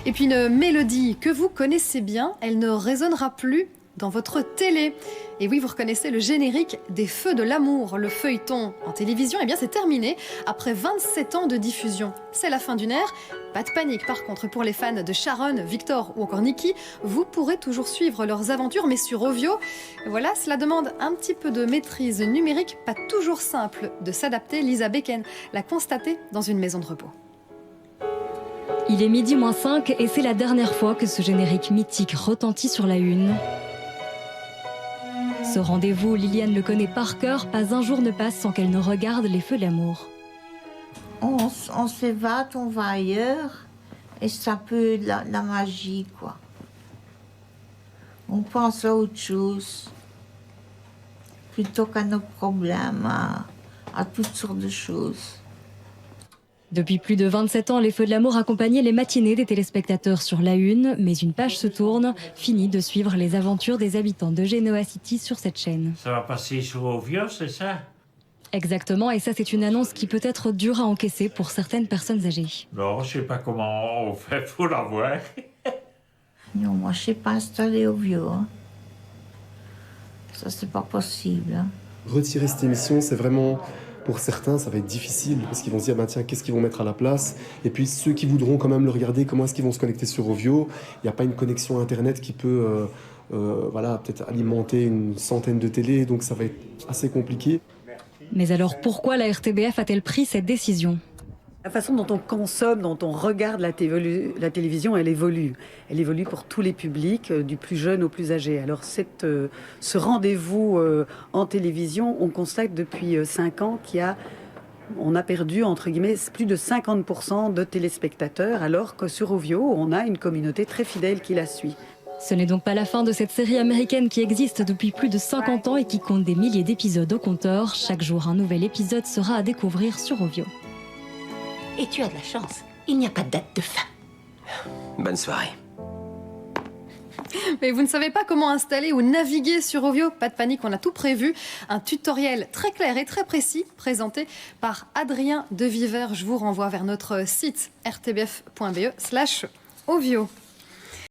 Et puis une mélodie que vous connaissez bien, elle ne résonnera plus dans votre télé. Et oui, vous reconnaissez le générique des Feux de l'amour. Le feuilleton en télévision, eh bien c'est terminé après 27 ans de diffusion. C'est la fin d'une ère. Pas de panique par contre pour les fans de Sharon, Victor ou encore Nikki. Vous pourrez toujours suivre leurs aventures, mais sur Ovio. Voilà, cela demande un petit peu de maîtrise numérique, pas toujours simple de s'adapter. Lisa Becken l'a constaté dans une maison de repos. Il est 12h05 et c'est la dernière fois que ce générique mythique retentit sur la une. Ce rendez-vous, Liliane le connaît par cœur, pas un jour ne passe sans qu'elle ne regarde les Feux de l'amour. On s'évade, on va ailleurs, et c'est un peu la magie, quoi. On pense à autre chose, plutôt qu'à nos problèmes, à toutes sortes de choses. Depuis plus de 27 ans, les Feux de l'amour accompagnaient les matinées des téléspectateurs sur la une, mais une page se tourne, fini de suivre les aventures des habitants de Genoa City sur cette chaîne. Ça va passer sur Ovio, c'est ça? Exactement, et ça c'est une annonce qui peut être dure à encaisser pour certaines personnes âgées. Non, je sais pas comment on fait pour l'avoir. Non, moi je sais pas installer au vieux. Hein. Ça c'est pas possible. Hein. Retirer cette émission, c'est vraiment... Pour certains, ça va être difficile parce qu'ils vont se dire, bah, tiens, qu'est-ce qu'ils vont mettre à la place? Et puis ceux qui voudront quand même le regarder, comment est-ce qu'ils vont se connecter sur Ovio? Il n'y a pas une connexion Internet qui peut voilà, peut-être alimenter une centaine de télés, donc ça va être assez compliqué. Mais alors pourquoi la RTBF a-t-elle pris cette décision ? La façon dont on consomme, dont on regarde la télévision, elle évolue. Elle évolue pour tous les publics, du plus jeune au plus âgé. Alors ce rendez-vous en télévision, on constate depuis 5 ans on a perdu, entre guillemets, plus de 50% de téléspectateurs, alors que sur Ovio, on a une communauté très fidèle qui la suit. Ce n'est donc pas la fin de cette série américaine qui existe depuis plus de 50 ans et qui compte des milliers d'épisodes au compteur. Chaque jour, un nouvel épisode sera à découvrir sur Ovio. Et tu as de la chance, il n'y a pas de date de fin. Bonne soirée. Mais vous ne savez pas comment installer ou naviguer sur Ovio? Pas de panique, on a tout prévu. Un tutoriel très clair et très précis présenté par Adrien Deviver. Je vous renvoie vers notre site rtbf.be/Ovio.